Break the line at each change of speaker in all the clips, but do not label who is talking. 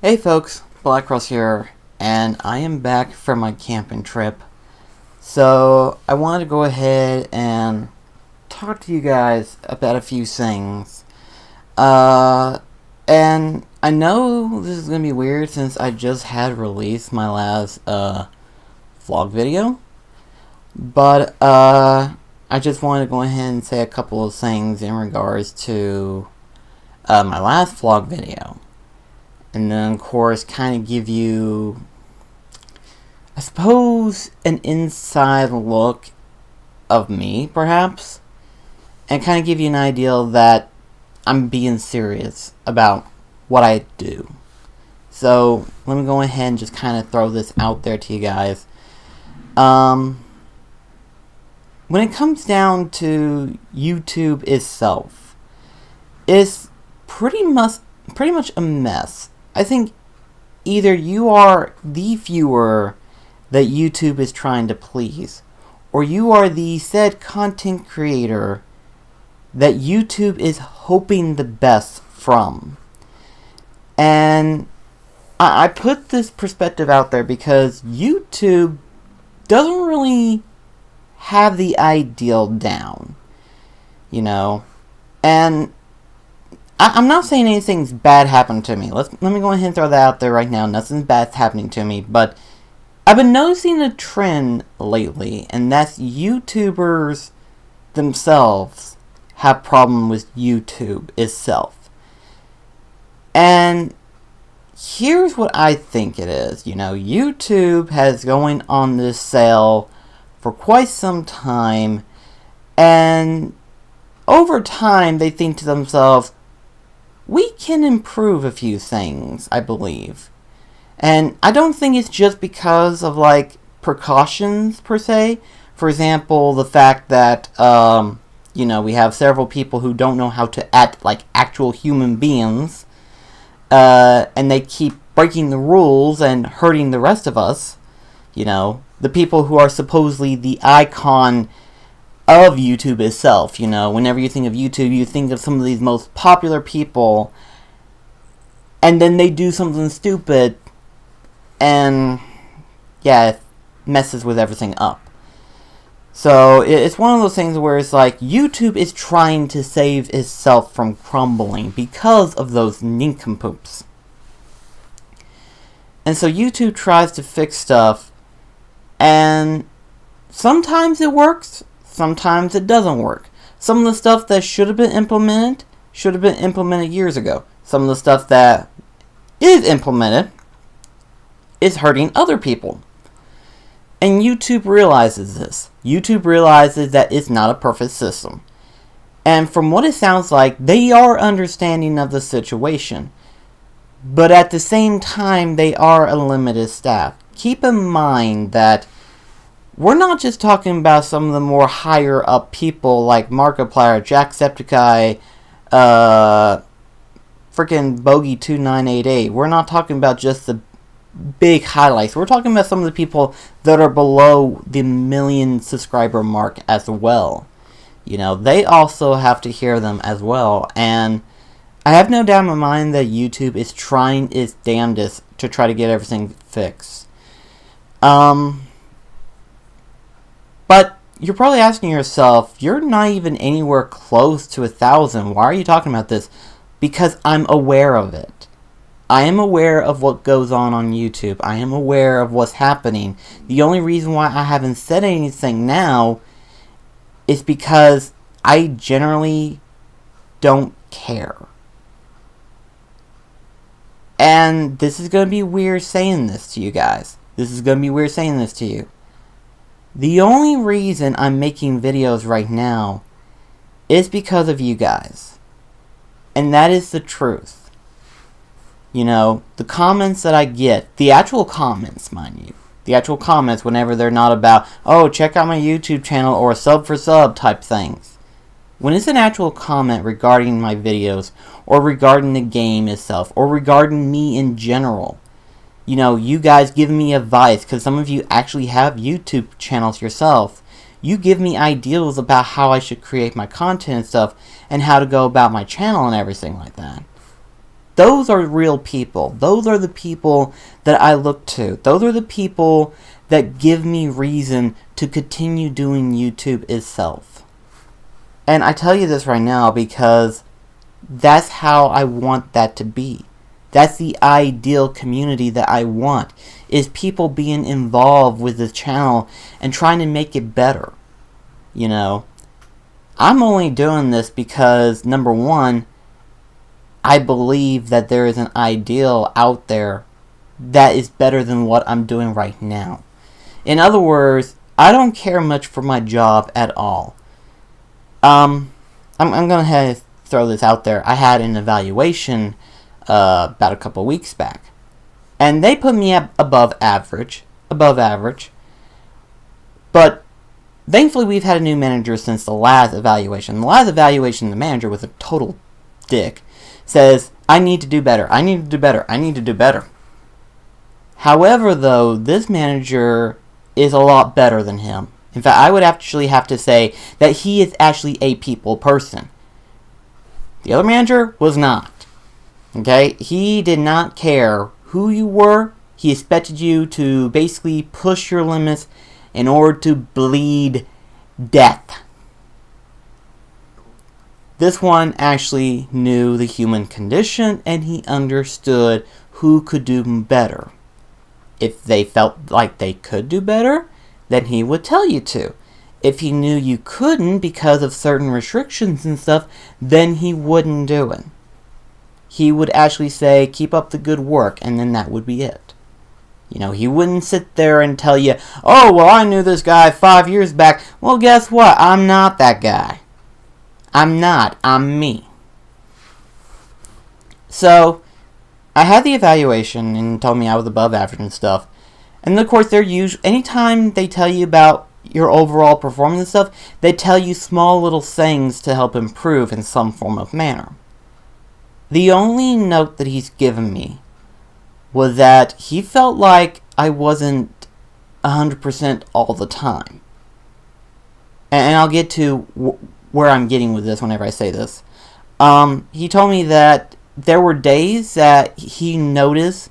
Hey folks, BlackCross here, and I am back from my camping trip. So, I wanted to go ahead and talk to you guys about a few things. And I know this is going to be weird since I just had released my last, vlog video. But, I just wanted to go ahead and say a couple of things in regards to, my last vlog video. And then, of course, kind of give you, I suppose, an inside look of me, perhaps. And kind of give you an idea that I'm being serious about what I do. So, let me go ahead and just kind of throw this out there to you guys. When it comes down to YouTube itself, it's pretty much a mess. I think either you are the viewer that YouTube is trying to please, or you are the said content creator that YouTube is hoping the best from. And I put this perspective out there because YouTube doesn't really have the ideal down, you know, and I'm not saying anything's bad happened to me. Let me go ahead and throw that out there right now. Nothing bad's happening to me, but I've been noticing a trend lately, and that's YouTubers themselves have problem with YouTube itself. And here's what I think it is. You know, YouTube has going on this sale for quite some time, and over time they think to themselves, we can improve a few things, I believe. And I don't think it's just because of, like, precautions, per se. For example, the fact that, you know, we have several people who don't know how to act like actual human beings. And they keep breaking the rules and hurting the rest of us. You know, the people who are supposedly the icon of YouTube itself. You know, whenever you think of YouTube, you think of some of these most popular people, and then they do something stupid, and yeah, it messes with everything up. So it's one of those things where it's like YouTube is trying to save itself from crumbling because of those nincompoops. And so YouTube tries to fix stuff, and sometimes it works, sometimes it doesn't work. Some of the stuff that should have been implemented years ago. Some of the stuff that is implemented is hurting other people. And YouTube realizes this. YouTube realizes that it's not a perfect system. And from what it sounds like, they are understanding of the situation. But at the same time, they are a limited staff. Keep in mind that we're not just talking about some of the more higher up people like Markiplier, Jacksepticeye, freaking Bogey2988. We're not talking about just the big highlights. We're talking about some of the people that are below the 1 million subscriber mark as well. You know, they also have to hear them as well. And I have no doubt in my mind that YouTube is trying its damnedest to try to get everything fixed. But you're probably asking yourself, you're not even anywhere close to 1,000. Why are you talking about this? Because I'm aware of it. I am aware of what goes on YouTube. I am aware of what's happening. The only reason why I haven't said anything now is because I generally don't care. And this is going to be weird saying this to you guys. This is going to be weird saying this to you. The only reason I'm making videos right now is because of you guys. And that is the truth. You know, the comments that I get, the actual comments, mind you. The actual comments whenever they're not about, oh, check out my YouTube channel or sub for sub type things. When it's an actual comment regarding my videos, or regarding the game itself, or regarding me in general, you know, you guys give me advice, because some of you actually have YouTube channels yourself. You give me ideas about how I should create my content and stuff, and how to go about my channel and everything like that. Those are real people. Those are the people that I look to. Those are the people that give me reason to continue doing YouTube itself. And I tell you this right now because that's how I want that to be. That's the ideal community that I want, is people being involved with the channel and trying to make it better. You know, I'm only doing this because, number one, I believe that there is an ideal out there that is better than what I'm doing right now. In other words, I don't care much for my job at all. I'm going to throw this out there. I had an evaluation about a couple weeks back, and they put me at above average. But thankfully, we've had a new manager since the last evaluation. The last evaluation, the manager was a total dick. Says, I need to do better. I need to do better. I need to do better. However, though, this manager is a lot better than him. In fact, I would actually have to say that he is actually a people person. The other manager was not. Okay? He did not care who you were. He expected you to basically push your limits in order to bleed death. This one actually knew the human condition, and he understood who could do better. If they felt like they could do better, then he would tell you to. If he knew you couldn't because of certain restrictions and stuff, then he wouldn't do it. He would actually say, keep up the good work, and then that would be it. You know, he wouldn't sit there and tell you, oh, well, I knew this guy 5 years back. Well, guess what? I'm not that guy. I'm not. I'm me. So, I had the evaluation and told me I was above average and stuff. And of course, they're usually, anytime they tell you about your overall performance and stuff, they tell you small little things to help improve in some form of manner. The only note that he's given me was that he felt like I wasn't 100% all the time. And I'll get to where I'm getting with this whenever I say this. He told me that there were days that he noticed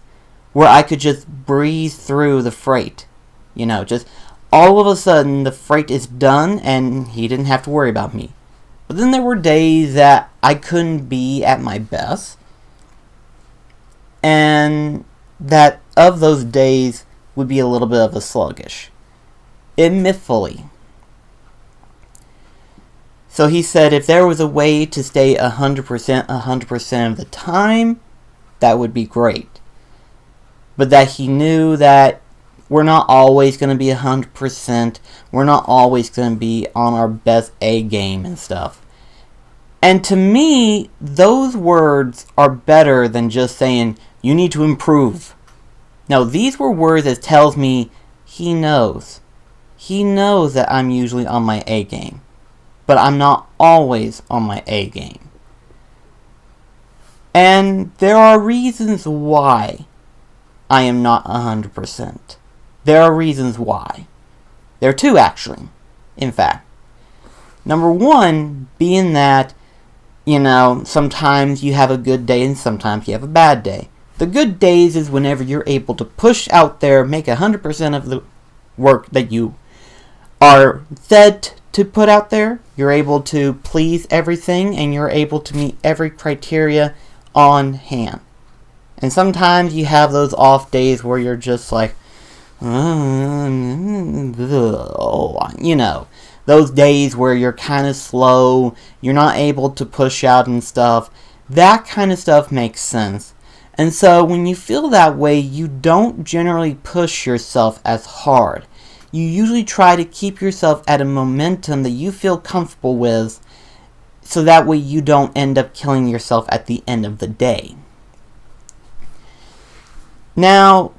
where I could just breeze through the freight. You know, just all of a sudden the freight is done and he didn't have to worry about me. But then there were days that I couldn't be at my best. And that of those days would be a little bit of a sluggish. Admittedly. So he said if there was a way to stay 100% of the time, that would be great. But that he knew that we're not always going to be 100%. We're not always going to be on our best A game and stuff. And to me, those words are better than just saying, you need to improve. Now, these were words that tells me he knows. He knows that I'm usually on my A game. But I'm not always on my A game. And there are reasons why I am not 100%. There are reasons why. There are two, actually, in fact. Number one, being that, you know, sometimes you have a good day and sometimes you have a bad day. The good days is whenever you're able to push out there, make 100% of the work that you are said to put out there. You're able to please everything and you're able to meet every criteria on hand. And sometimes you have those off days where you're just like, you know, those days where you're kind of slow, you're not able to push out and stuff. That kind of stuff makes sense. And so when you feel that way, you don't generally push yourself as hard. You usually try to keep yourself at a momentum that you feel comfortable with, so that way you don't end up killing yourself at the end of the day. Now,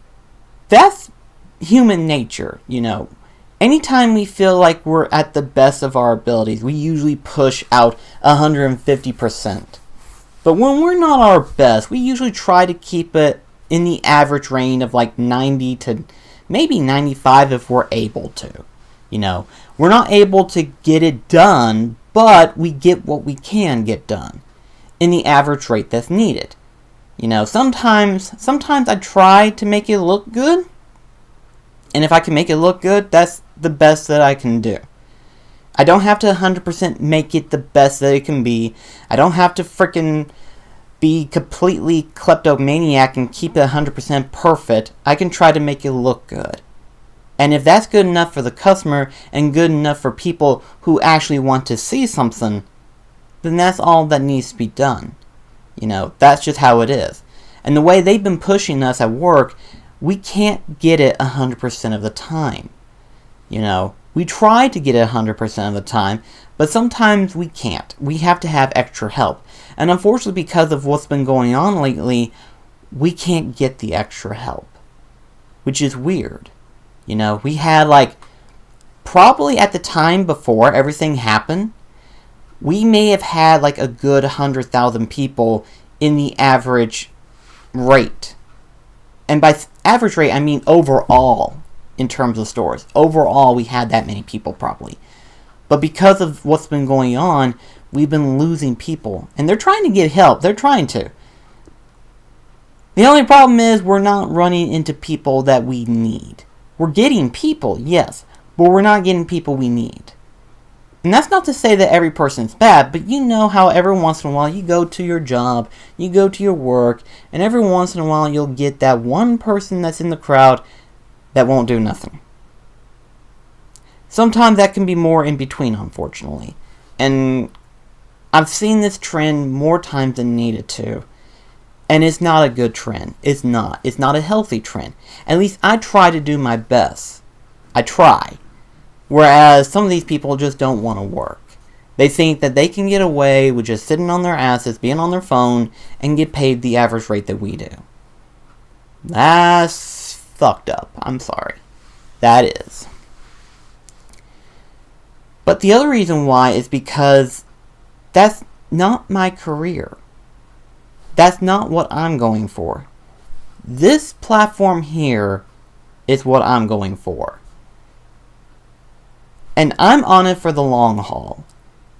that's human nature, you know. Anytime we feel like we're at the best of our abilities, we usually push out 150%. But when we're not our best, we usually try to keep it in the average range of like 90 to maybe 95 if we're able to. You know, we're not able to get it done, but we get what we can get done in the average rate that's needed. You know, sometimes I try to make it look good. And if I can make it look good, that's the best that I can do. I don't have to 100% make it the best that it can be. I don't have to freaking be completely kleptomaniac and keep it 100% perfect. I can try to make it look good. And if that's good enough for the customer and good enough for people who actually want to see something, then that's all that needs to be done. You know, that's just how it is. And the way they've been pushing us at work, we can't get it 100% of the time. You know, we try to get it 100% of the time, but sometimes we can't. We have to have extra help. And unfortunately, because of what's been going on lately, we can't get the extra help. Which is weird. You know, we had probably at the time before everything happened, we may have had a good 100,000 people in the average rate. And by average rate, I mean overall in terms of stores. Overall, we had that many people probably. But because of what's been going on, we've been losing people. And they're trying to get help. They're trying to. The only problem is we're not running into people that we need. We're getting people, yes, but we're not getting people we need. And that's not to say that every person's bad, but you know how every once in a while you go to your job, you go to your work, and every once in a while you'll get that one person that's in the crowd that won't do nothing. Sometimes that can be more in between, unfortunately. And I've seen this trend more times than needed to. And it's not a good trend. It's not. It's not a healthy trend. At least I try to do my best. I try. Whereas some of these people just don't want to work. They think that they can get away with just sitting on their asses, being on their phone, and get paid the average rate that we do. That's fucked up. I'm sorry. That is. But the other reason why is because that's not my career. That's not what I'm going for. This platform here is what I'm going for. And I'm on it for the long haul.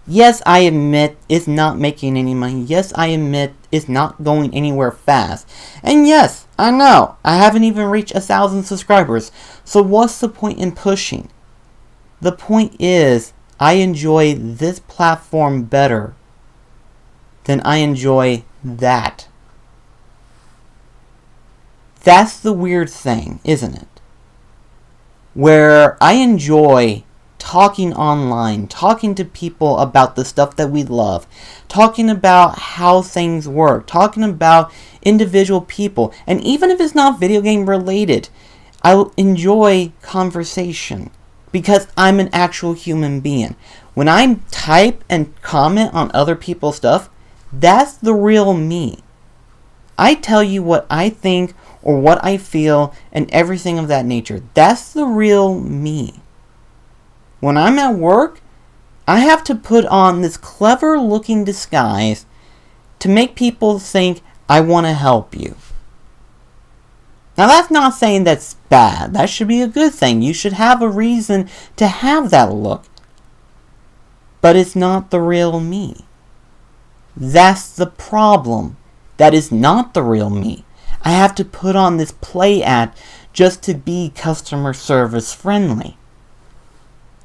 Yes, I admit it's not making any money. Yes, I admit it's not going anywhere fast. And yes, I know, I haven't even reached 1,000 subscribers. So what's the point in pushing? The point is, I enjoy this platform better than I enjoy that. That's the weird thing, isn't it? Where I enjoy talking online, talking to people about the stuff that we love, talking about how things work, talking about individual people, and even if it's not video game related, I enjoy conversation because I'm an actual human being. When I type and comment on other people's stuff, that's the real me. I tell you what I think or what I feel and everything of that nature. That's the real me. When I'm at work, I have to put on this clever looking disguise to make people think I want to help you. Now that's not saying that's bad. That should be a good thing. You should have a reason to have that look. But it's not the real me. That's the problem. That is not the real me. I have to put on this play act just to be customer service friendly.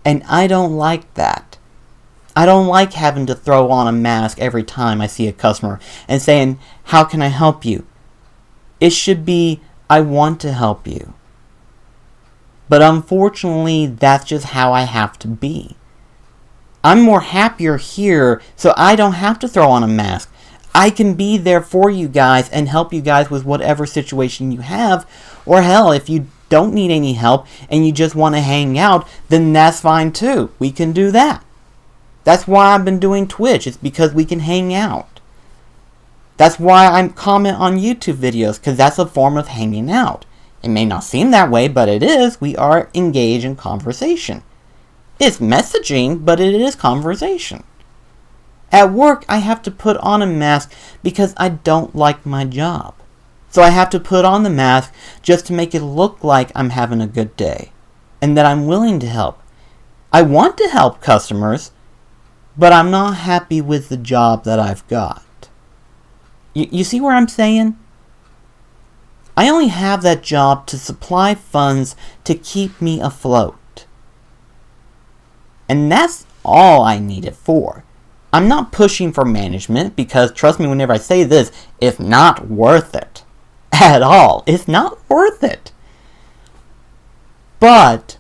And I don't like that. I don't like having to throw on a mask every time I see a customer and saying, how can I help you? It should be, I want to help you. But unfortunately, that's just how I have to be. I'm more happier here, so I don't have to throw on a mask. I can be there for you guys and help you guys with whatever situation you have. Or hell, if you don't need any help and you just want to hang out, then that's fine too. We can do that. That's why I've been doing Twitch. It's because we can hang out. That's why I comment on YouTube videos, because that's a form of hanging out. It may not seem that way, but it is. We are engaged in conversation. It's messaging, but it is conversation. At work, I have to put on a mask because I don't like my job. So I have to put on the mask just to make it look like I'm having a good day and that I'm willing to help. I want to help customers, but I'm not happy with the job that I've got. You see where I'm saying? I only have that job to supply funds to keep me afloat. And that's all I need it for. I'm not pushing for management because, trust me whenever I say this, it's not worth it. At all. It's not worth it. But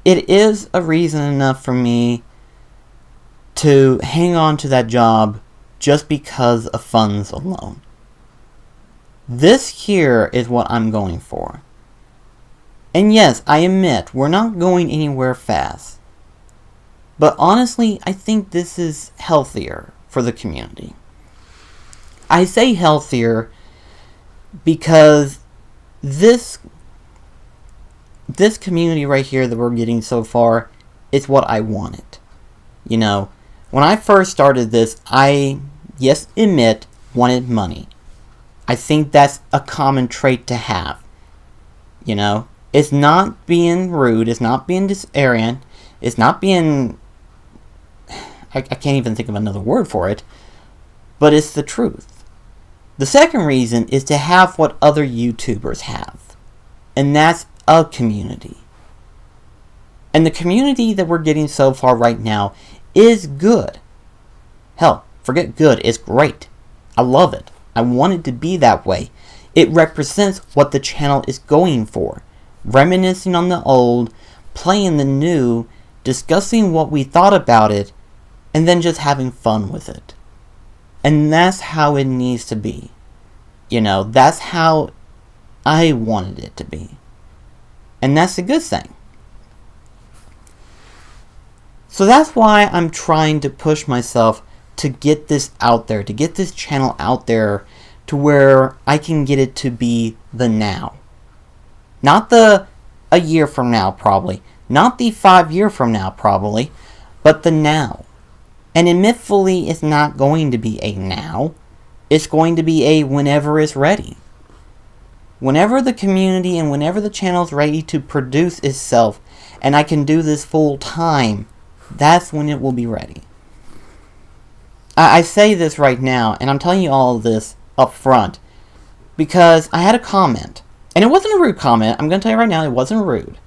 it is a reason enough for me to hang on to that job just because of funds alone. This here is what I'm going for. And yes, I admit, we're not going anywhere fast. But honestly, I think this is healthier for the community. I say healthier because this community right here that we're getting so far is what I wanted. You know, when I first started this, I, yes, admit, wanted money. I think that's a common trait to have. You know, it's not being rude, it's not being disarrogant, it's not being... I can't even think of another word for it, but it's the truth. The second reason is to have what other YouTubers have, and that's a community. And the community that we're getting so far right now is good. Hell, forget good, it's great. I love it. I want it to be that way. It represents what the channel is going for. Reminiscing on the old, playing the new, discussing what we thought about it, and then just having fun with it. And that's how it needs to be. You know, that's how I wanted it to be. And that's a good thing. So that's why I'm trying to push myself to get this out there, to get this channel out there to where I can get it to be the now. Not the a year from now, probably. Not the 5 year from now, probably. But the now. And admittedly, it's not going to be a now. It's going to be a whenever it's ready. Whenever the community and whenever the channel's ready to produce itself, and I can do this full time, that's when it will be ready. I say this right now, and I'm telling you all of this up front, because I had a comment. And it wasn't a rude comment. I'm going to tell you right now, it wasn't rude.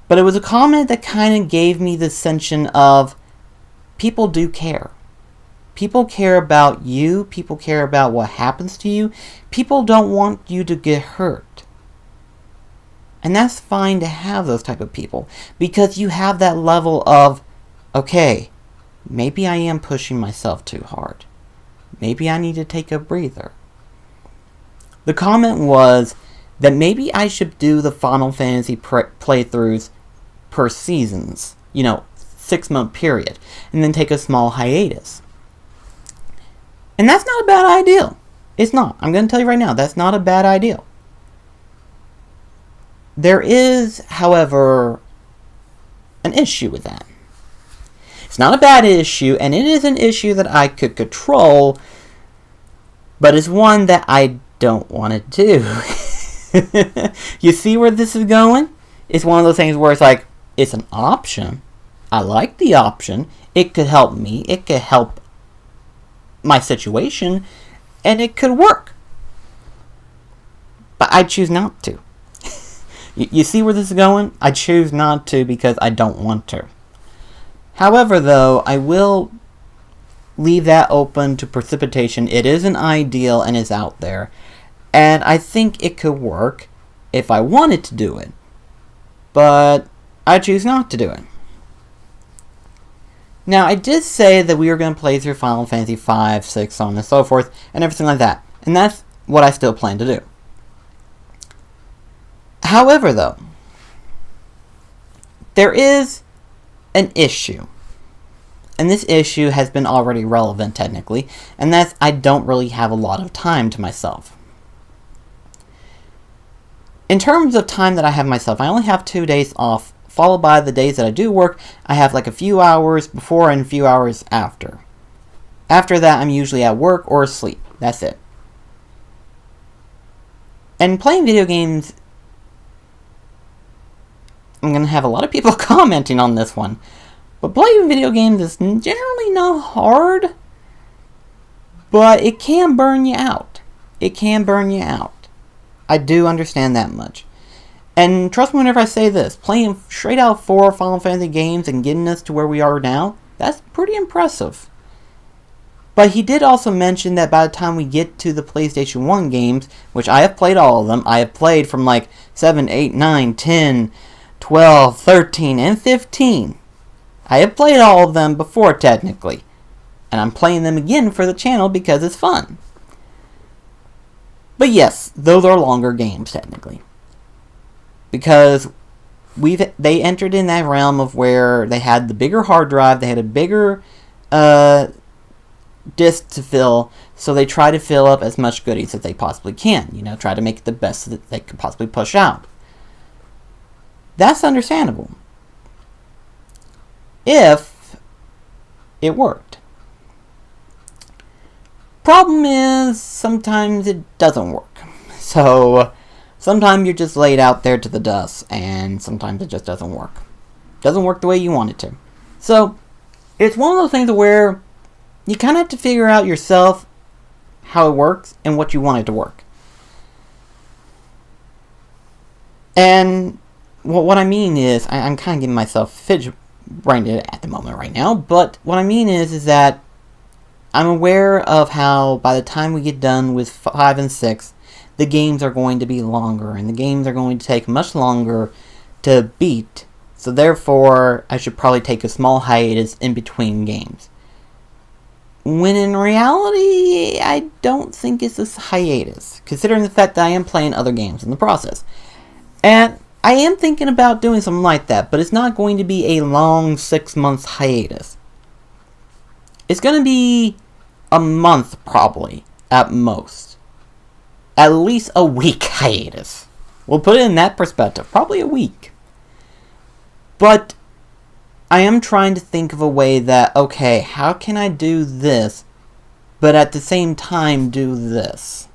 But it was a comment that kind of gave me the sense of, people do care. People care about you. People care about what happens to you. People don't want you to get hurt. And that's fine to have those type of people. Because you have that level of, okay, maybe I am pushing myself too hard. Maybe I need to take a breather. The comment was that maybe I should do the Final Fantasy playthroughs per seasons. You know, 6-month period, and then take a small hiatus. And that's not a bad idea. It's not. I'm going to tell you right now, that's not a bad idea. There is, however, an issue with that. It's not a bad issue, and it is an issue that I could control, but it's one that I don't want to do. You see where this is going? It's one of those things where it's like, it's an option. I like the option. It could help me. It could help my situation. And it could work. But I choose not to. You see where this is going? I choose not to because I don't want to. However, though, I will leave that open to precipitation. It is an ideal and is out there. And I think it could work if I wanted to do it. But I choose not to do it. Now, I did say that we were going to play through Final Fantasy 5, 6, so on and so forth, and everything like that. And that's what I still plan to do. However, though, there is an issue. And this issue has been already relevant, technically, and that's I don't really have a lot of time to myself. In terms of time that I have myself, I only have 2 days off, followed by the days that I do work. I have like a few hours before and a few hours after. After that, I'm usually at work or asleep. That's it. And playing video games, I'm going to have a lot of people commenting on this one. But playing video games is generally not hard, but it can burn you out. it can burn you out. I do understand that much. And trust me whenever I say this, playing straight out 4 Final Fantasy games and getting us to where we are now, that's pretty impressive. But he did also mention that by the time we get to the PlayStation 1 games, which I have played all of them, I have played from like 7, 8, 9, 10, 12, 13, and 15. I have played all of them before technically. And I'm playing them again for the channel because it's fun. But yes, those are longer games technically. Because they entered in that realm of where they had the bigger hard drive, they had a bigger disk to fill, so they try to fill up as much goodies as they possibly can. You know, try to make it the best that they could possibly push out. That's understandable. If it worked. Problem is, sometimes it doesn't work. So, sometimes you're just laid out there to the dust, and sometimes it just doesn't work. Doesn't work the way you want it to. So, it's one of those things where you kind of have to figure out yourself how it works and what you want it to work. And what I mean is, I'm kind of getting myself fidget-brained at the moment right now, but what I mean is that I'm aware of how by the time we get done with 5 and 6, the games are going to be longer, and the games are going to take much longer to beat, so therefore I should probably take a small hiatus in between games. When in reality, I don't think it's a hiatus, considering the fact that I am playing other games in the process. And I am thinking about doing something like that, but it's not going to be a long 6 months hiatus. It's going to be a month, probably, at most. At least a week hiatus. We'll put it in that perspective, probably a week. But I am trying to think of a way that, okay, how can I do this, but at the same time do this?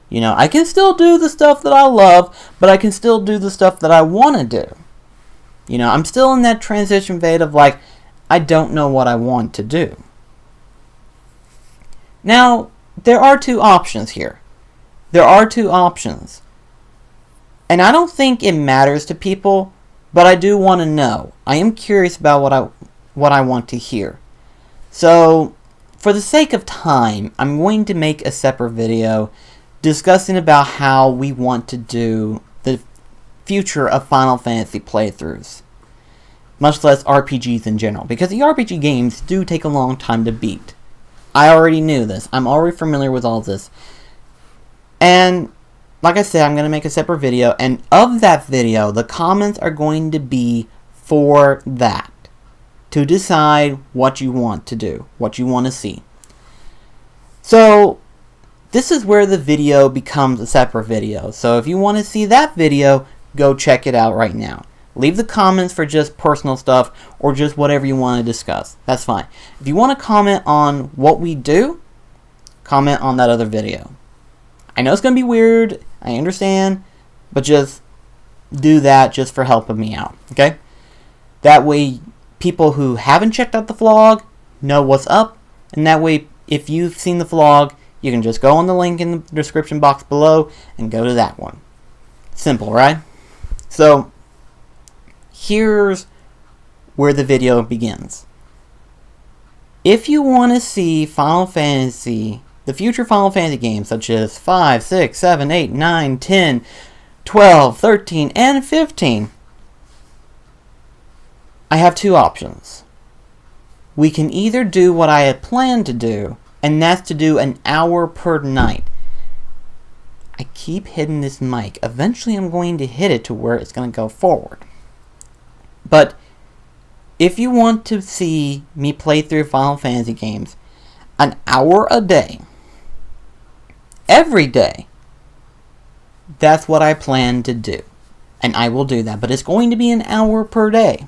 You know, I can still do the stuff that I love, but I can still do the stuff that I want to do. You know, I'm still in that transition phase of like, I don't know what I want to do. Now, there are 2 options here. There are 2 options. And I don't think it matters to people, but I do want to know. I am curious about what I want to hear. So, for the sake of time, I'm going to make a separate video discussing about how we want to do the future of Final Fantasy playthroughs. Much less RPGs in general, because the RPG games do take a long time to beat. I already knew this. I'm already familiar with all this. And like I said, I'm going to make a separate video, and of that video, the comments are going to be for that. To decide what you want to do, what you want to see. So, this is where the video becomes a separate video. So if you want to see that video, go check it out right now. Leave the comments for just personal stuff or just whatever you want to discuss. That's fine. If you want to comment on what we do, comment on that other video. I know it's going to be weird, I understand, but just do that just for helping me out, okay? That way, people who haven't checked out the vlog know what's up, and that way, if you've seen the vlog, you can just go on the link in the description box below and go to that one. Simple, right? So, here's where the video begins. If you want to see Final Fantasy, the future Final Fantasy games such as 5, 6, 7, 8, 9, 10, 12, 13, and 15, I have 2 options. We can either do what I had planned to do, and that's to do an hour per night. I keep hitting this mic. Eventually I'm going to hit it to where it's going to go forward. But if you want to see me play through Final Fantasy games an hour a day, every day, that's what I plan to do. And I will do that. But it's going to be an hour per day.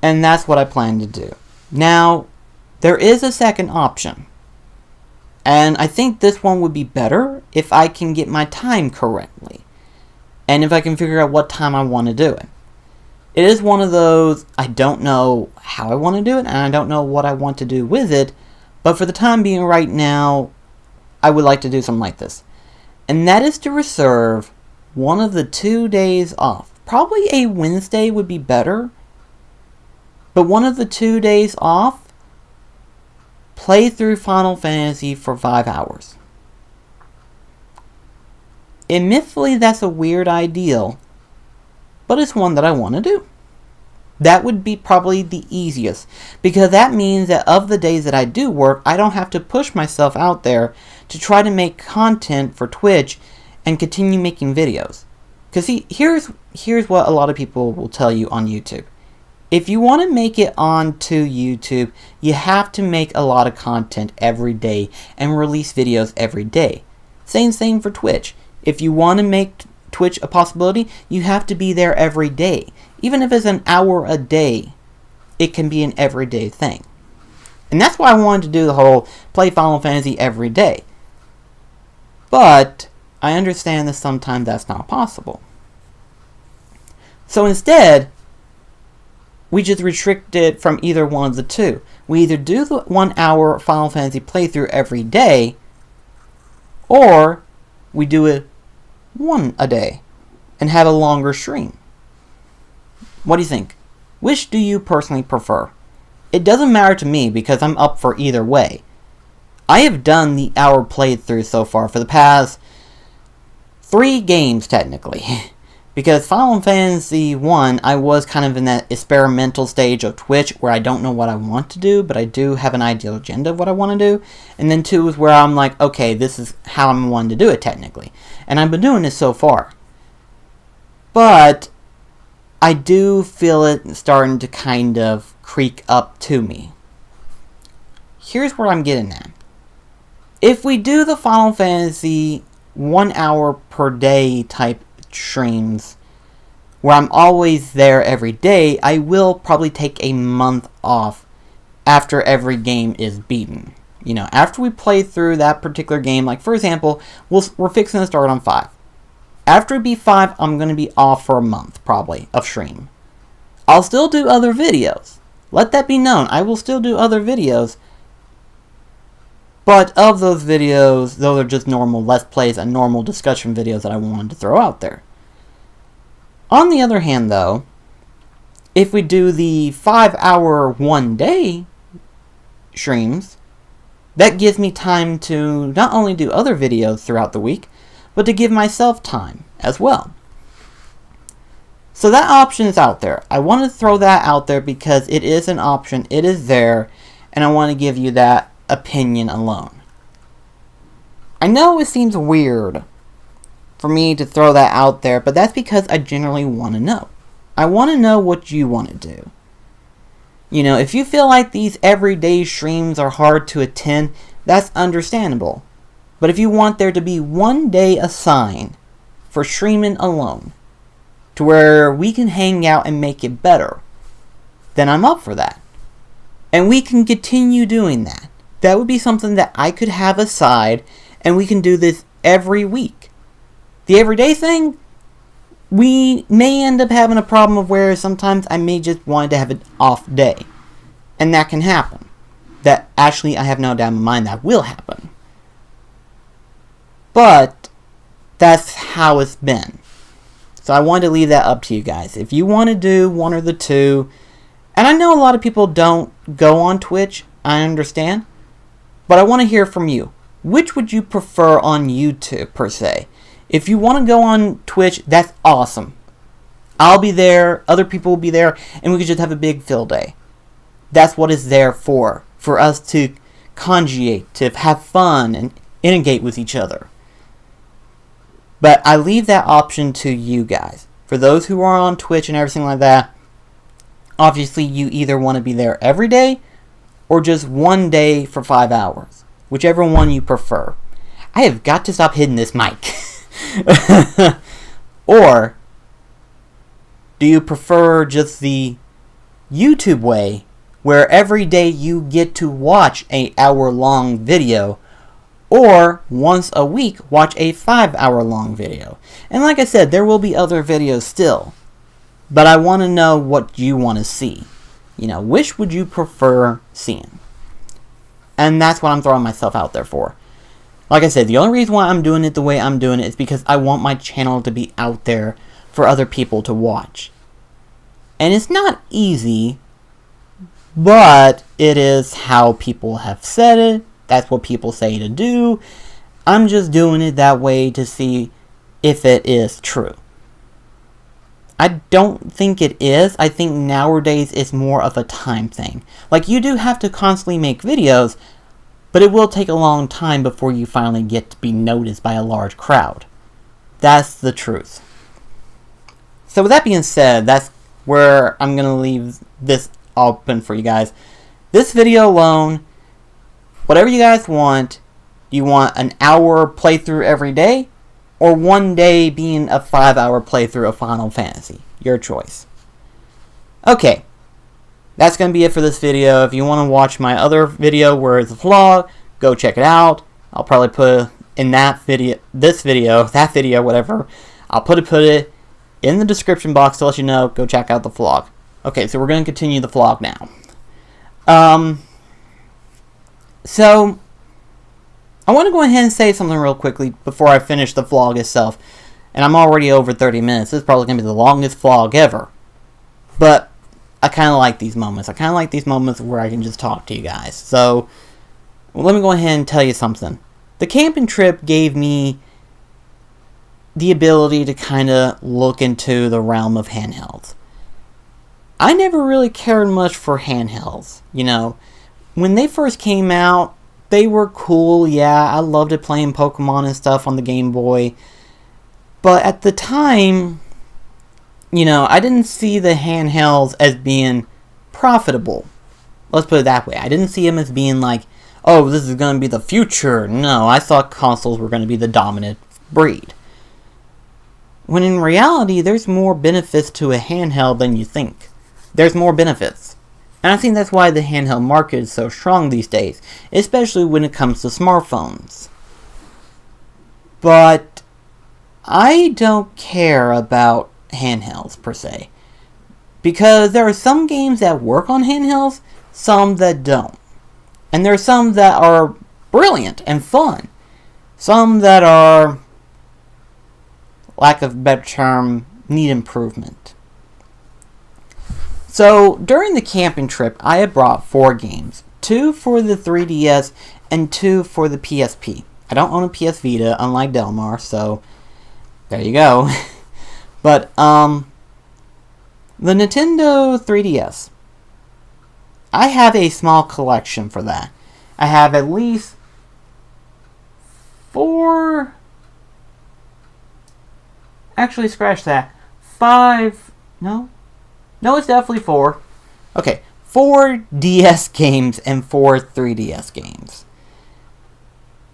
And that's what I plan to do. Now, there is a second option. And I think this one would be better if I can get my time correctly. And if I can figure out what time I want to do it. It is one of those, I don't know how I want to do it, and I don't know what I want to do with it. But for the time being right now, I would like to do something like this. And that is to reserve one of the 2 days off. Probably a Wednesday would be better. But one of the 2 days off, play through Final Fantasy for 5 hours. Admittedly, that's a weird ideal, but it's one that I want to do. That would be probably the easiest, because that means that of the days that I do work, I don't have to push myself out there to try to make content for Twitch and continue making videos. Because see, here's what a lot of people will tell you on YouTube. If you want to make it onto YouTube, you have to make a lot of content every day and release videos every day. Same thing for Twitch. If you want to make Twitch a possibility, you have to be there every day. Even if it's an hour a day, it can be an everyday thing. And that's why I wanted to do the whole play Final Fantasy every day. But I understand that sometimes that's not possible. So instead, we just restrict it from either one of the two. We either do the 1 hour Final Fantasy playthrough every day, or we do it one a day and have a longer stream. What do you think? Which do you personally prefer? It doesn't matter to me because I'm up for either way. I have done the hour playthrough so far for the past 3 games technically. Because Final Fantasy 1, I was kind of in that experimental stage of Twitch where I don't know what I want to do, but I do have an ideal agenda of what I want to do. And then 2 is where I'm like, okay, this is how I'm wanting to do it technically. And I've been doing this so far. But I do feel it starting to kind of creak up to me. Here's what I'm getting at. If we do the Final Fantasy 1 hour per day type streams where I'm always there every day, I will probably take a month off after every game is beaten. You know, after we play through that particular game, like for example, we're fixing to start on 5. After we beat 5, I'm going to be off for a month, probably, of stream. I'll still do other videos. Let that be known. I will still do other videos. But of those videos, those are just normal Let's Plays and normal discussion videos that I wanted to throw out there. On the other hand, though, if we do the 5 hour 1 day streams, that gives me time to not only do other videos throughout the week, but to give myself time as well. So that option is out there. I want to throw that out there because it is an option, it is there, and I want to give you that opinion alone. I know it seems weird for me to throw that out there, but that's because I generally want to know. I want to know what you want to do. You know, if you feel like these everyday streams are hard to attend, that's understandable. But if you want there to be 1 day assigned for streaming alone, to where we can hang out and make it better, then I'm up for that. And we can continue doing that. That would be something that I could have aside, and we can do this every week. The everyday thing, we may end up having a problem of where sometimes I may just want to have an off day. And that can happen. That actually, I have no doubt in my mind that will happen. But that's how it's been. So I wanted to leave that up to you guys. If you want to do one or the two, and I know a lot of people don't go on Twitch, I understand, but I want to hear from you. Which would you prefer on YouTube, per se? If you want to go on Twitch, that's awesome. I'll be there, other people will be there, and we could just have a big field day. That's what it's there for us to conjugate, to have fun, and integrate with each other. But I leave that option to you guys. For those who are on Twitch and everything like that, obviously you either want to be there every day, or just 1 day for 5 hours. Whichever one you prefer. I have got to stop hitting this mic. Or, do you prefer just the YouTube way, where every day you get to watch an hour-long video, or once a week watch a 5-hour-long video? And like I said, there will be other videos still, but I want to know what you want to see. You know, which would you prefer seeing? And that's what I'm throwing myself out there for. Like I said, the only reason why I'm doing it the way I'm doing it is because I want my channel to be out there for other people to watch. And it's not easy, but it is how people have said it. That's what people say to do. I'm just doing it that way to see if it is true. I don't think it is. I think nowadays it's more of a time thing. Like, you do have to constantly make videos, but it will take a long time before you finally get to be noticed by a large crowd. That's the truth. So with that being said, that's where I'm going to leave this open for you guys. This video alone, whatever you guys want, you want an hour playthrough every day, or one day being a 5-hour playthrough of Final Fantasy. Your choice. Okay. That's going to be it for this video. If you want to watch my other video where it's a vlog, go check it out. I'll probably put in that video, that video, whatever. I'll put it in the description box to let you know. Go check out the vlog. Okay, so we're going to continue the vlog now. So I want to go ahead and say something real quickly before I finish the vlog itself. And I'm already over 30 minutes. This is probably going to be the longest vlog ever. But I kind of like these moments. I kind of like these moments where I can just talk to you guys. So, let me go ahead and tell you something. The camping trip gave me the ability to kind of look into the realm of handhelds. I never really cared much for handhelds. You know, when they first came out, they were cool. Yeah, I loved it playing Pokemon and stuff on the Game Boy. But at the time, you know, I didn't see the handhelds as being profitable. Let's put it that way. I didn't see them as being like, oh, this is going to be the future. No, I thought consoles were going to be the dominant breed. When in reality, there's more benefits to a handheld than you think. There's more benefits. And I think that's why the handheld market is so strong these days, especially when it comes to smartphones. But I don't care about handhelds per se, because there are some games that work on handhelds, some that don't. And there are some that are brilliant and fun. Some that are, lack of a better term, need improvement. So, during the camping trip, I had brought 4 games. 2 for the 3DS and 2 for the PSP. I don't own a PS Vita, unlike Delmar, so there you go. But, the Nintendo 3DS. I have a small collection for that. I have at least 4... Actually, scratch that. 5... No, it's definitely 4. Okay, 4 DS games and 4 3DS games.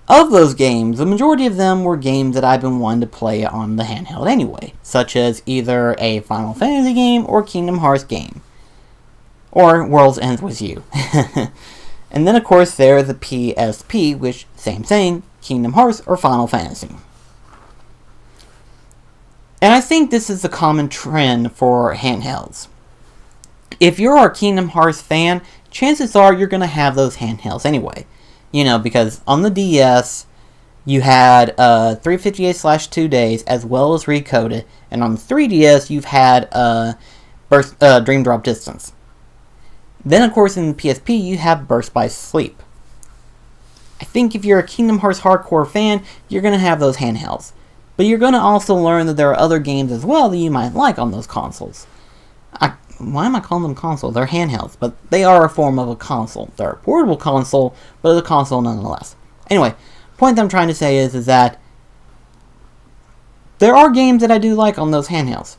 Of those games, the majority of them were games that I've been wanting to play on the handheld anyway, such as either a Final Fantasy game or Kingdom Hearts game. Or Worlds Ends With You. And then of course there's the PSP, which, same thing, Kingdom Hearts or Final Fantasy. And I think this is a common trend for handhelds. If you're a Kingdom Hearts fan, chances are you're going to have those handhelds anyway. You know, because on the DS, you had 358/2 days as well as Recoded. And on the 3DS, you've had Dream Drop Distance. Then, of course, in the PSP, you have Burst by Sleep. I think if you're a Kingdom Hearts hardcore fan, you're going to have those handhelds. But you're going to also learn that there are other games as well that you might like on those consoles. Why am I calling them consoles? They're handhelds, but they are a form of a console. They're a portable console, but it's a console nonetheless. Anyway, point that I'm trying to say is that there are games that I do like on those handhelds.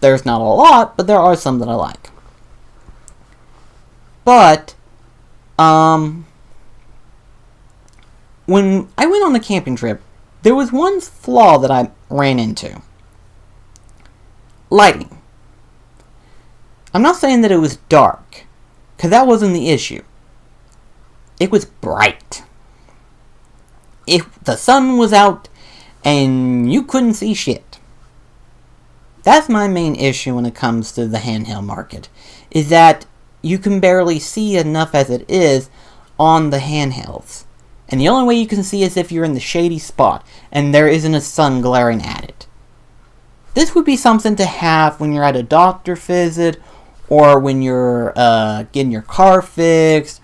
There's not a lot, but there are some that I like. But, when I went on the camping trip, there was one flaw that I ran into. Lighting. I'm not saying that it was dark, because that wasn't the issue. It was bright. If the sun was out, and you couldn't see shit. That's my main issue when it comes to the handheld market, is that you can barely see enough as it is on the handhelds. And the only way you can see is if you're in the shady spot and there isn't a sun glaring at it. This would be something to have when you're at a doctor visit, or when you're getting your car fixed,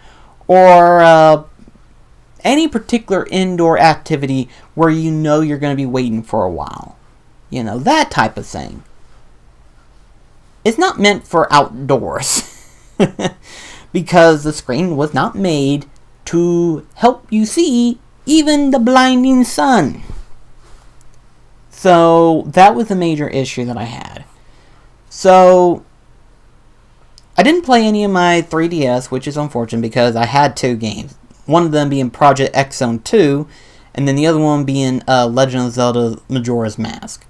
or any particular indoor activity where you know you're going to be waiting for a while. You know, that type of thing. It's not meant for outdoors. Because the screen was not made to help you see even the blinding sun. So that was a major issue that I had. So I didn't play any of my 3DS, which is unfortunate because I had 2 games. One of them being Project X Zone 2, and then the other one being Legend of Zelda Majora's Mask.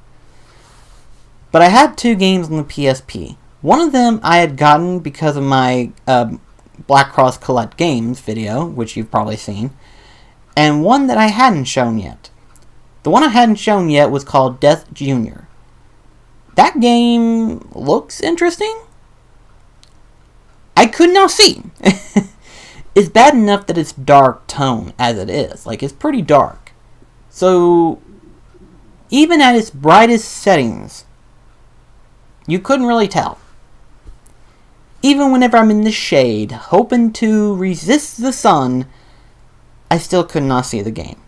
But I had 2 games on the PSP. One of them I had gotten because of my BlackCross Collect Games video, which you've probably seen, and one that I hadn't shown yet. The one I hadn't shown yet was called Death Jr. That game looks interesting. I could not see. It's bad enough that it's dark tone as it is. Like, it's pretty dark. So, even at its brightest settings, you couldn't really tell. Even whenever I'm in the shade, hoping to resist the sun, I still could not see the game.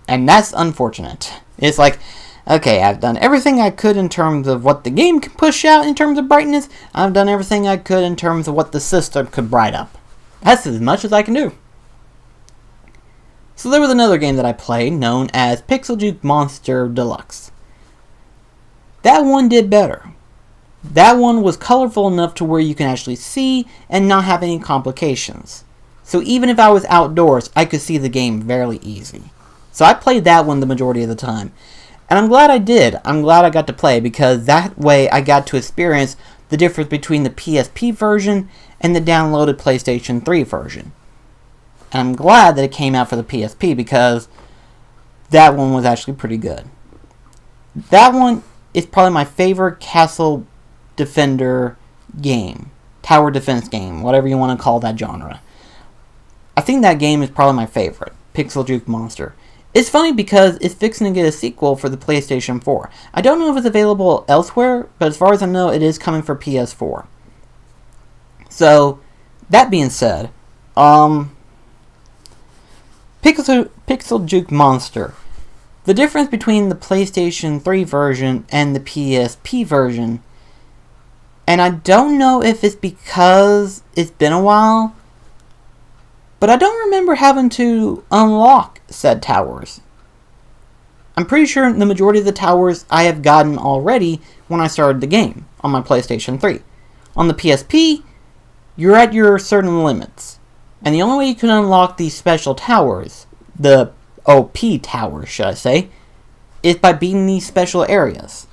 And that's unfortunate. It's like, okay, I've done everything I could in terms of what the game can push out in terms of brightness. I've done everything I could in terms of what the system could bright up. That's as much as I can do. So there was another game that I played known as Pixel Juke Monster Deluxe. That one did better. That one was colorful enough to where you can actually see and not have any complications. So even if I was outdoors, I could see the game fairly easy. So I played that one the majority of the time. And I'm glad I did. I'm glad I got to play because that way I got to experience the difference between the PSP version and the downloaded PlayStation 3 version. And I'm glad that it came out for the PSP because that one was actually pretty good. That one is probably my favorite Castle Defender game. Tower defense game, whatever you want to call that genre. I think that game is probably my favorite. Pixel Juke Monster. It's funny because it's fixing to get a sequel for the PlayStation 4. I don't know if it's available elsewhere, but as far as I know, it is coming for PS4. So, that being said, Pixel Juke Monster. The difference between the PlayStation 3 version and the PSP version, and I don't know if it's because it's been a while, but I don't remember having to unlock said towers. I'm pretty sure the majority of the towers I have gotten already when I started the game on my PlayStation 3. On the PSP, you're at your certain limits. And the only way you can unlock these special towers, the OP towers, should I say, is by beating these special areas.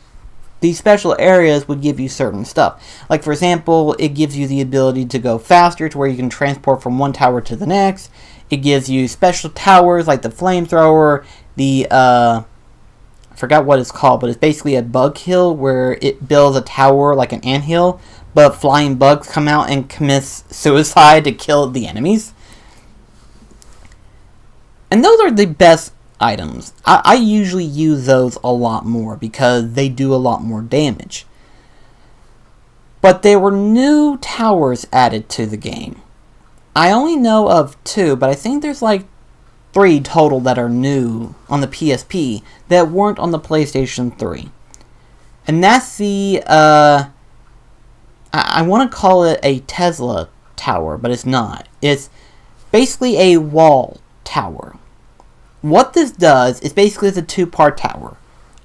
These special areas would give you certain stuff. Like, for example, it gives you the ability to go faster to where you can transport from one tower to the next. It gives you special towers like the flamethrower, I forgot what it's called, but it's basically a bug hill where it builds a tower like an anthill, but flying bugs come out and commits suicide to kill the enemies. And those are the best items. I usually use those a lot more because they do a lot more damage. But there were new towers added to the game. I only know of 2, but I think there's like 3 total that are new on the PSP that weren't on the PlayStation 3. And that's the, I want to call it a Tesla tower, but it's not. It's basically a wall tower. What this does is basically it's a 2-part tower.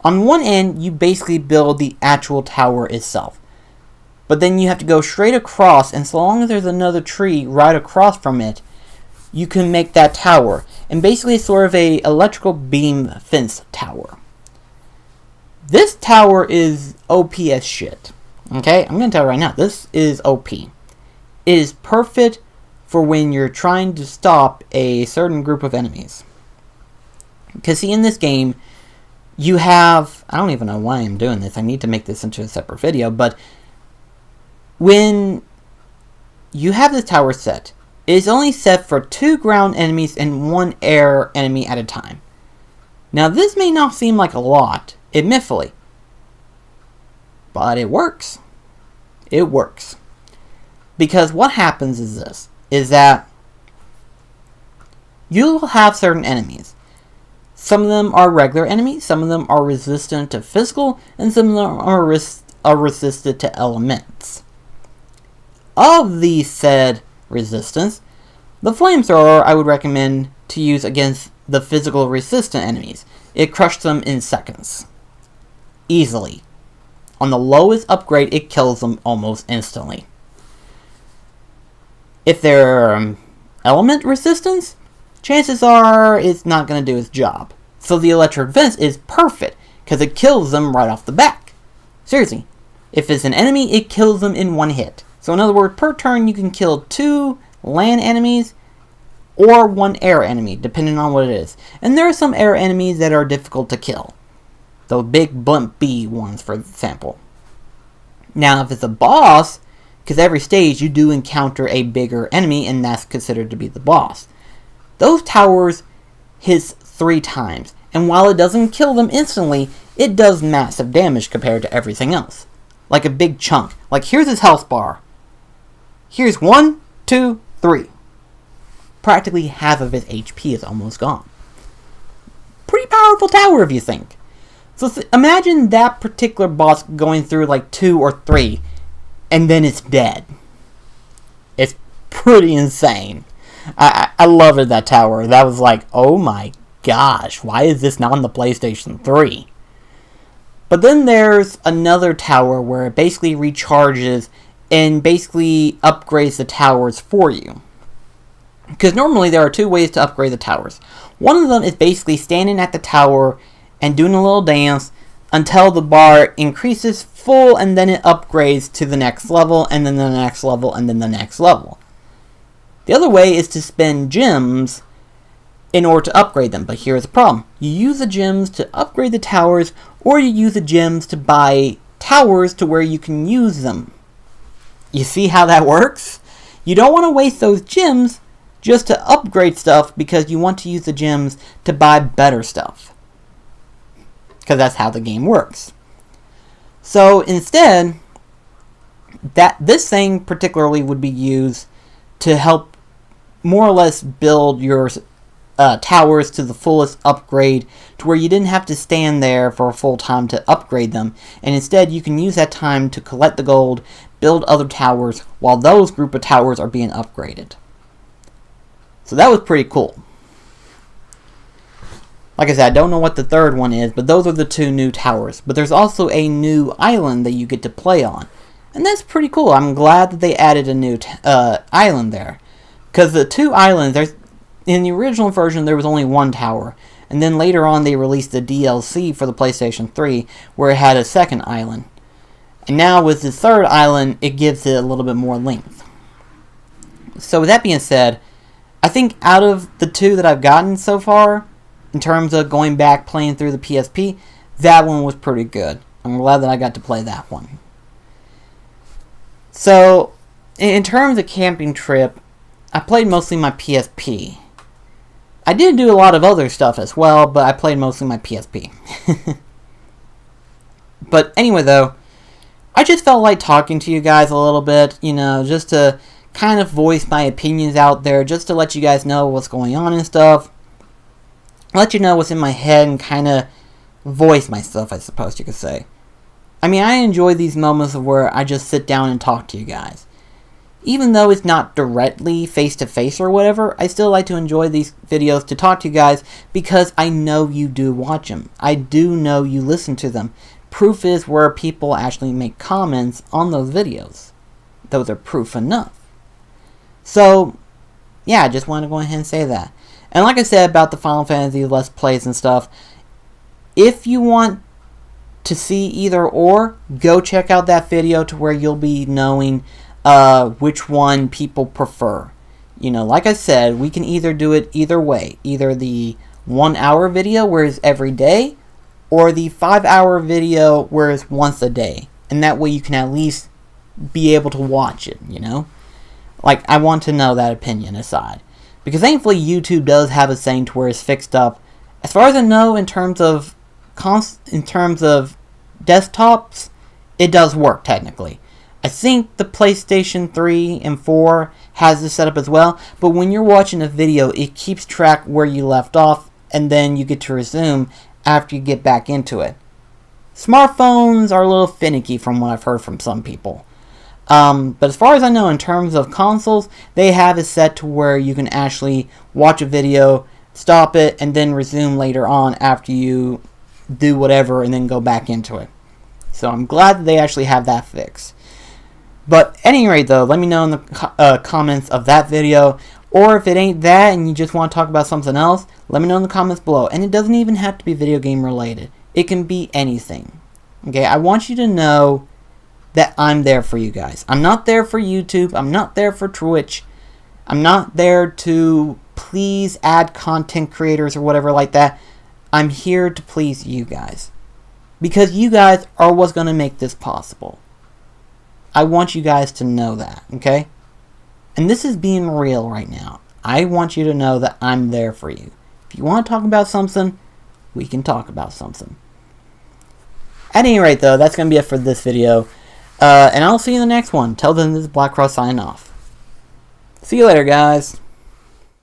On one end, you basically build the actual tower itself. But then you have to go straight across, and so long as there's another tree right across from it, you can make that tower. And basically it's sort of a electrical beam fence tower. This tower is OP as shit. Okay, I'm going to tell you right now, this is OP. It is perfect for when you're trying to stop a certain group of enemies. Because see, in this game, you have, I don't even know why I'm doing this, I need to make this into a separate video, but when you have this tower set, is only set for 2 ground enemies and 1 air enemy at a time. Now this may not seem like a lot, admittedly, but it works. It works. Because what happens is this, is that you'll have certain enemies. Some of them are regular enemies, some of them are resistant to physical, and some of them are resistant to elements. Of these said resistance, the flamethrower I would recommend to use against the physical resistant enemies. It crushed them in seconds. Easily. On the lowest upgrade, it kills them almost instantly. If they're element resistance, chances are it's not going to do its job. So the electric vent is perfect, because it kills them right off the bat. Seriously, if it's an enemy, it kills them in 1 hit. So in other words, per turn you can kill 2 land enemies or 1 air enemy, depending on what it is. And there are some air enemies that are difficult to kill. Those big blimp bee ones, for example. Now if it's a boss, because every stage you do encounter a bigger enemy, and that's considered to be the boss. Those towers hits 3 times, and while it doesn't kill them instantly, it does massive damage compared to everything else. Like a big chunk. Like here's his health bar. Here's 1, 2, 3. Practically half of his HP is almost gone. Pretty powerful tower if you think. So imagine that particular boss going through like 2 or 3, and then it's dead. It's pretty insane. I loved that tower. That was like, oh my gosh, why is this not on the PlayStation 3? But then there's another tower where it basically recharges and basically upgrades the towers for you. Because normally there are 2 ways to upgrade the towers. One of them is basically standing at the tower and doing a little dance until the bar increases full, and then it upgrades to the next level, and then the next level, and then the next level. The other way is to spend gems in order to upgrade them, but here's the problem. You use the gems to upgrade the towers, or you use the gems to buy towers to where you can use them. You see how that works? You don't want to waste those gems just to upgrade stuff, because you want to use the gems to buy better stuff. Because that's how the game works. So instead, this thing particularly would be used to help more or less build your towers to the fullest upgrade, to where you didn't have to stand there for a full time to upgrade them, and instead you can use that time to collect the gold, build other towers, while those group of towers are being upgraded. So that was pretty cool. Like I said, I don't know what the third one is, but those are the 2 new towers. But there's also a new island that you get to play on, and that's pretty cool. I'm glad that they added a new island there. Because the 2 islands, in the original version there was only 1 tower, and then later on they released the DLC for the PlayStation 3 where it had a second island. And now with the third island, it gives it a little bit more length. So with that being said, I think out of the 2 that I've gotten so far, in terms of going back playing through the PSP, that one was pretty good. I'm glad that I got to play that one. So, in terms of camping trip, I played mostly my PSP. I did do a lot of other stuff as well, but I played mostly my PSP. But anyway though, I just felt like talking to you guys a little bit, just to kind of voice my opinions out there, just to let you guys know what's going on and stuff. Let you know what's in my head and kind of voice myself, I suppose you could say. I mean, I enjoy these moments of where I just sit down and talk to you guys. Even though it's not directly face-to-face or whatever, I still like to enjoy these videos to talk to you guys because I know you do watch them. I do know you listen to them. Proof is where people actually make comments on those videos. Those are proof enough. So, yeah, I just want to go ahead and say that. And like I said about the Final Fantasy Let's Plays and stuff, if you want to see either or, go check out that video to where you'll be knowing which one people prefer. Like I said, we can either do it either way. Either the 1 hour video where it's every day, or the 5 hour video where it's once a day. And that way you can at least be able to watch it, Like, I want to know that opinion aside. Because thankfully YouTube does have a saying to where it's fixed up. As far as I know, in terms of desktops, it does work technically. I think the PlayStation 3 and 4 has this set up as well, but when you're watching a video, it keeps track where you left off, and then you get to resume after you get back into it. Smartphones are a little finicky from what I've heard from some people. But as far as I know, in terms of consoles, they have it set to where you can actually watch a video, stop it, and then resume later on after you do whatever and then go back into it. So I'm glad that they actually have that fixed. But at any rate though, let me know in the comments of that video, or if it ain't that and you just want to talk about something else, let me know in the comments below. And it doesn't even have to be video game related. It can be anything. Okay, I want you to know that I'm there for you guys. I'm not there for YouTube. I'm not there for Twitch. I'm not there to please ad content creators or whatever like that. I'm here to please you guys. Because you guys are what's going to make this possible. I want you guys to know that, okay? And this is being real right now. I want you to know that I'm there for you. If you want to talk about something, we can talk about something. At any rate, though, that's going to be it for this video. And I'll see you in the next one. Till then, this is BlackCross signing off. See you later, guys.